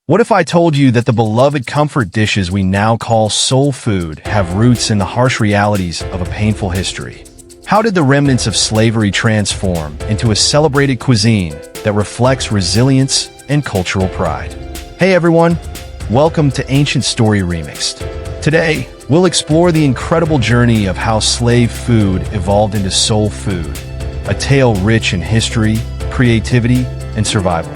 What if I told you that the beloved comfort dishes we now call soul food have roots in the harsh realities of a painful history? How did the remnants of slavery transform into a celebrated cuisine that reflects resilience and cultural pride? Hey everyone, welcome to Ancient Story Remixed. Today, we'll explore the incredible journey of how slave food evolved into soul food, a tale rich in history, creativity, and survival.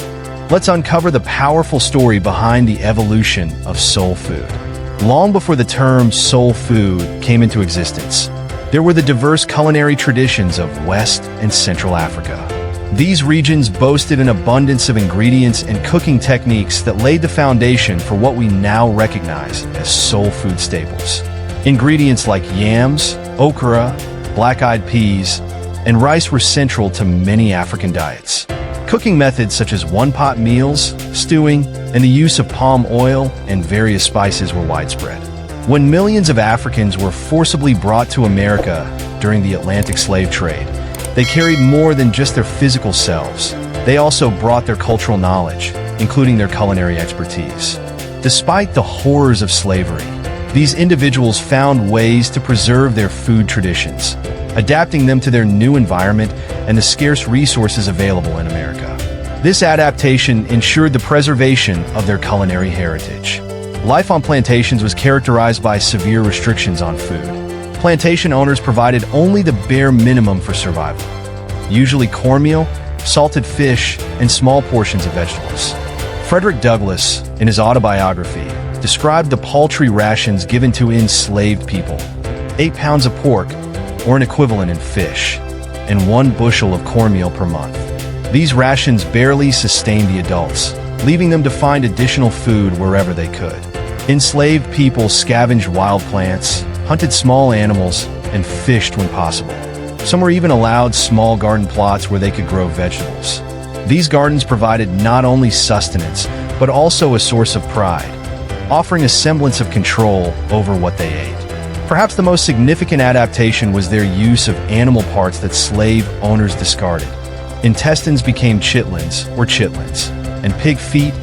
Let's uncover the powerful story behind the evolution of soul food. Long before the term soul food came into existence, there were the diverse culinary traditions of West and Central Africa. These regions boasted an abundance of ingredients and cooking techniques that laid the foundation for what we now recognize as soul food staples. Ingredients like yams, okra, black-eyed peas, and rice were central to many African diets. Cooking methods such as one-pot meals, stewing, and the use of palm oil and various spices were widespread. When millions of Africans were forcibly brought to America during the Atlantic slave trade, they carried more than just their physical selves. They also brought their cultural knowledge, including their culinary expertise. Despite the horrors of slavery, these individuals found ways to preserve their food traditions, adapting them to their new environment and the scarce resources available in America. This adaptation ensured the preservation of their culinary heritage. Life on plantations was characterized by severe restrictions on food. Plantation owners provided only the bare minimum for survival, usually cornmeal, salted fish, and small portions of vegetables. Frederick Douglass, in his autobiography, described the paltry rations given to enslaved people: 8 pounds of pork, or an equivalent in fish, and 1 bushel of cornmeal per month. These rations barely sustained the adults, leaving them to find additional food wherever they could. Enslaved people scavenged wild plants, hunted small animals, and fished when possible. Some were even allowed small garden plots where they could grow vegetables. These gardens provided not only sustenance, but also a source of pride, offering a semblance of control over what they ate. Perhaps the most significant adaptation was their use of animal parts that slave owners discarded. Intestines became chitlins, and pig feet,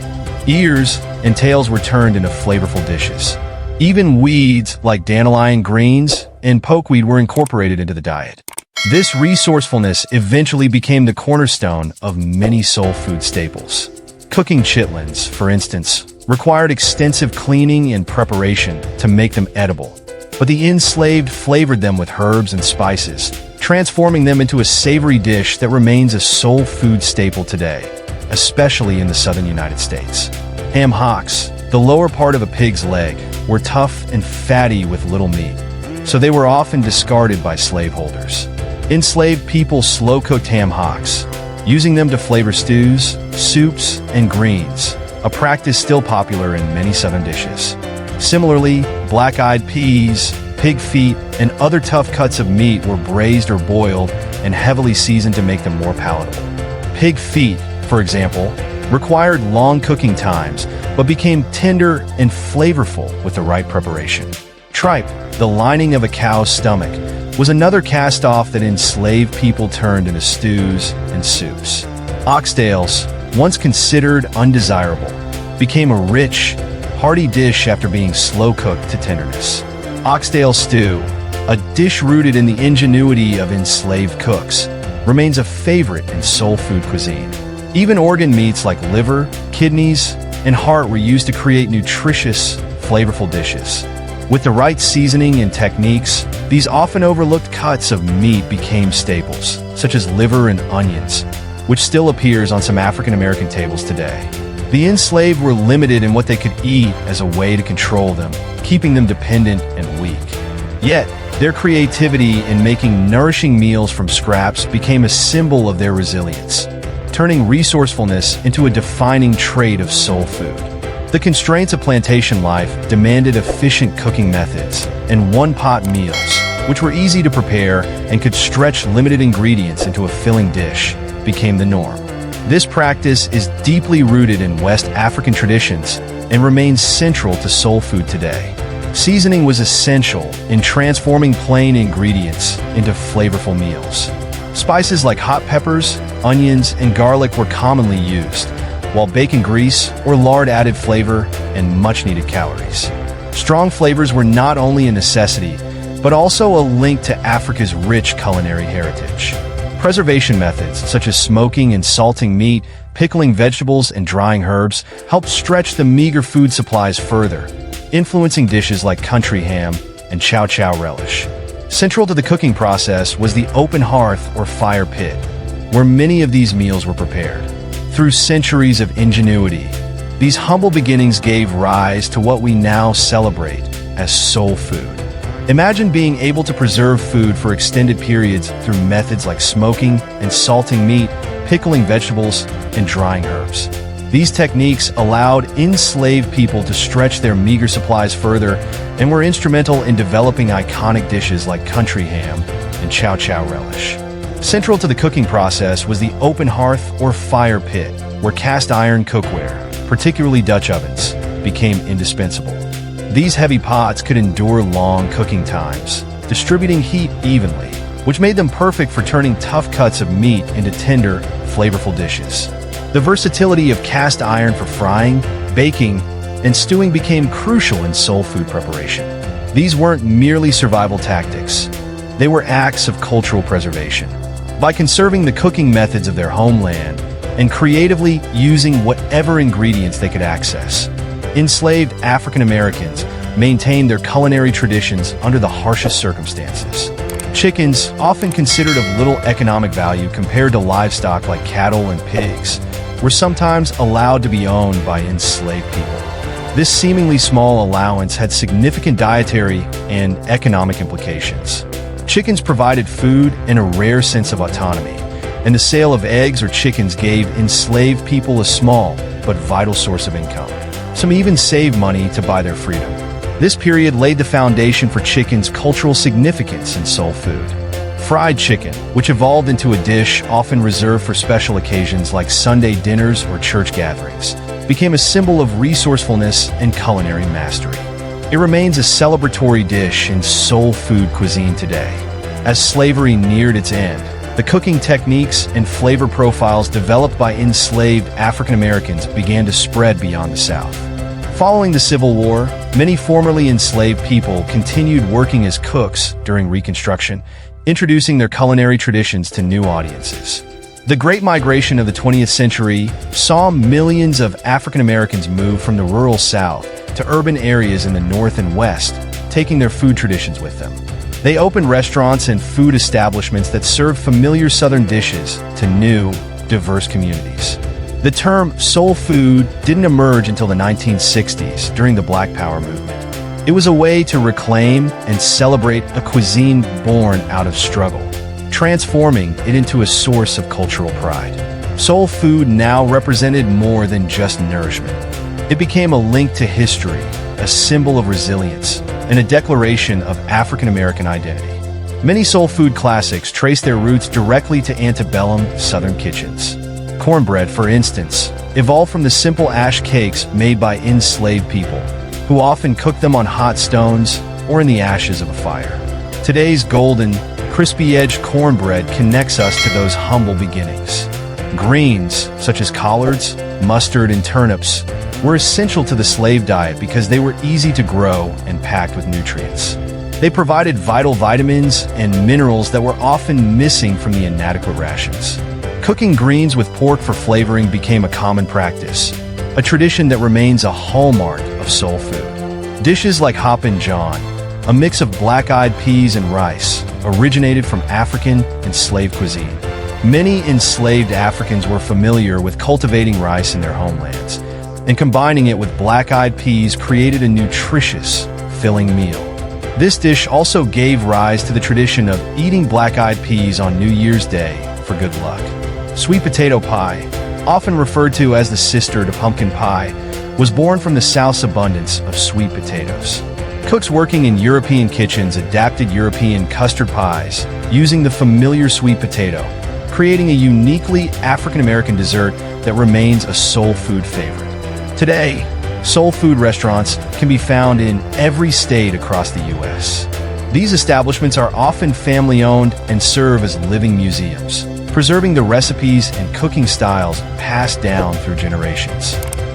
ears, and tails were turned into flavorful dishes. Even weeds like dandelion greens and pokeweed were incorporated into the diet. This resourcefulness eventually became the cornerstone of many soul food staples. Cooking chitlins, for instance, required extensive cleaning and preparation to make them edible. But the enslaved flavored them with herbs and spices, transforming them into a savory dish that remains a soul food staple today, especially in the southern United States. Ham hocks, the lower part of a pig's leg, were tough and fatty with little meat, so they were often discarded by slaveholders. Enslaved people slow-cooked ham hocks, using them to flavor stews, soups, and greens, a practice still popular in many southern dishes. Similarly, black-eyed peas, pig feet, and other tough cuts of meat were braised or boiled and heavily seasoned to make them more palatable. Pig feet, for example, required long cooking times, but became tender and flavorful with the right preparation. Tripe, the lining of a cow's stomach, was another cast-off that enslaved people turned into stews and soups. Oxtails, once considered undesirable, became a rich, hearty dish after being slow-cooked to tenderness. Oxtail stew, a dish rooted in the ingenuity of enslaved cooks, remains a favorite in soul food cuisine. Even organ meats like liver, kidneys, and heart were used to create nutritious, flavorful dishes. With the right seasoning and techniques, these often overlooked cuts of meat became staples, such as liver and onions, which still appears on some African American tables today. The enslaved were limited in what they could eat as a way to control them, keeping them dependent and weak. Yet, their creativity in making nourishing meals from scraps became a symbol of their resilience, turning resourcefulness into a defining trait of soul food. The constraints of plantation life demanded efficient cooking methods and one-pot meals, which were easy to prepare and could stretch limited ingredients into a filling dish, became the norm. This practice is deeply rooted in West African traditions and remains central to soul food today. Seasoning was essential in transforming plain ingredients into flavorful meals. Spices like hot peppers, onions, and garlic were commonly used, while bacon grease or lard added flavor and much-needed calories. Strong flavors were not only a necessity, but also a link to Africa's rich culinary heritage. Preservation methods such as smoking and salting meat, pickling vegetables, and drying herbs helped stretch the meager food supplies further, influencing dishes like country ham and chow chow relish. Central to the cooking process was the open hearth or fire pit, where many of these meals were prepared. Through centuries of ingenuity, these humble beginnings gave rise to what we now celebrate as soul food. Imagine being able to preserve food for extended periods through methods like smoking and salting meat, pickling vegetables, and drying herbs. These techniques allowed enslaved people to stretch their meager supplies further and were instrumental in developing iconic dishes like country ham and chow chow relish. Central to the cooking process was the open hearth or fire pit, where cast iron cookware, particularly Dutch ovens, became indispensable. These heavy pots could endure long cooking times, distributing heat evenly, which made them perfect for turning tough cuts of meat into tender, flavorful dishes. The versatility of cast iron for frying, baking, and stewing became crucial in soul food preparation. These weren't merely survival tactics. They were acts of cultural preservation. By conserving the cooking methods of their homeland and creatively using whatever ingredients they could access, enslaved African Americans maintained their culinary traditions under the harshest circumstances. Chickens, often considered of little economic value compared to livestock like cattle and pigs, were sometimes allowed to be owned by enslaved people. This seemingly small allowance had significant dietary and economic implications. Chickens provided food and a rare sense of autonomy, and the sale of eggs or chickens gave enslaved people a small but vital source of income. Some even saved money to buy their freedom. This period laid the foundation for chicken's cultural significance in soul food. Fried chicken, which evolved into a dish often reserved for special occasions like Sunday dinners or church gatherings, became a symbol of resourcefulness and culinary mastery. It remains a celebratory dish in soul food cuisine today. As slavery neared its end, the cooking techniques and flavor profiles developed by enslaved African Americans began to spread beyond the South. Following the Civil War, many formerly enslaved people continued working as cooks during Reconstruction, introducing their culinary traditions to new audiences. The Great Migration of the 20th century saw millions of African Americans move from the rural South to urban areas in the North and West, taking their food traditions with them. They opened restaurants and food establishments that served familiar Southern dishes to new, diverse communities. The term soul food didn't emerge until the 1960s during the Black Power movement. It was a way to reclaim and celebrate a cuisine born out of struggle, transforming it into a source of cultural pride. Soul food now represented more than just nourishment. It became a link to history, a symbol of resilience, and a declaration of African American identity. Many soul food classics trace their roots directly to antebellum Southern kitchens. Cornbread, for instance, evolved from the simple ash cakes made by enslaved people, who often cooked them on hot stones or in the ashes of a fire. Today's golden, crispy-edged cornbread connects us to those humble beginnings. Greens, such as collards, mustard, and turnips, were essential to the slave diet because they were easy to grow and packed with nutrients. They provided vital vitamins and minerals that were often missing from the inadequate rations. Cooking greens with pork for flavoring became a common practice, a tradition that remains a hallmark of soul food. Dishes like Hoppin' John, a mix of black-eyed peas and rice, originated from African enslaved cuisine. Many enslaved Africans were familiar with cultivating rice in their homelands, and combining it with black-eyed peas created a nutritious, filling meal. This dish also gave rise to the tradition of eating black-eyed peas on New Year's Day for good luck. Sweet potato pie, often referred to as the sister to pumpkin pie, was born from the South's abundance of sweet potatoes. Cooks working in European kitchens adapted European custard pies using the familiar sweet potato, creating a uniquely African-American dessert that remains a soul food favorite. Today, soul food restaurants can be found in every state across the U.S. These establishments are often family-owned and serve as living museums, preserving the recipes and cooking styles passed down through generations.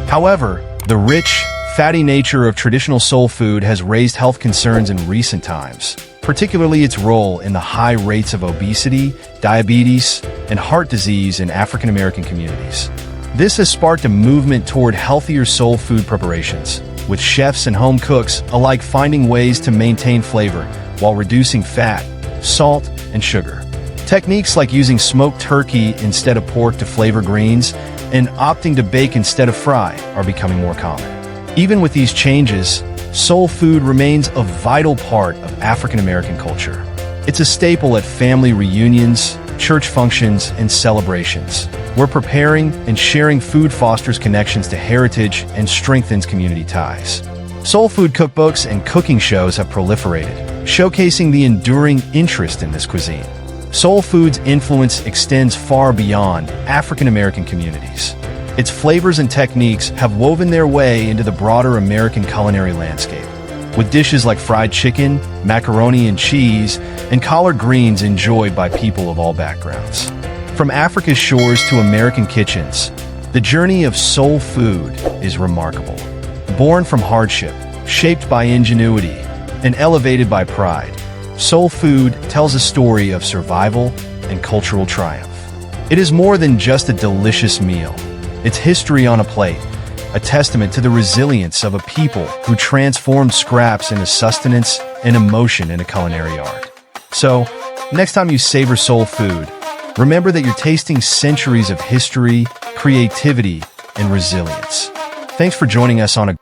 However, the rich, fatty nature of traditional soul food has raised health concerns in recent times, particularly its role in the high rates of obesity, diabetes, and heart disease in African American communities. This has sparked a movement toward healthier soul food preparations, with chefs and home cooks alike finding ways to maintain flavor while reducing fat, salt, and sugar. Techniques like using smoked turkey instead of pork to flavor greens and opting to bake instead of fry are becoming more common. Even with these changes, soul food remains a vital part of African American culture. It's a staple at family reunions, church functions, and celebrations, where preparing and sharing food fosters connections to heritage and strengthens community ties. Soul food cookbooks and cooking shows have proliferated, showcasing the enduring interest in this cuisine. Soul food's influence extends far beyond African American communities. Its flavors and techniques have woven their way into the broader American culinary landscape, with dishes like fried chicken, macaroni and cheese, and collard greens enjoyed by people of all backgrounds. From Africa's shores to American kitchens, the journey of soul food is remarkable. Born from hardship, shaped by ingenuity, and elevated by pride, soul food tells a story of survival and cultural triumph. It is more than just a delicious meal. It's history on a plate, a testament to the resilience of a people who transformed scraps into sustenance and emotion into culinary art. So, next time you savor soul food, remember that you're tasting centuries of history, creativity, and resilience. Thanks for joining us on a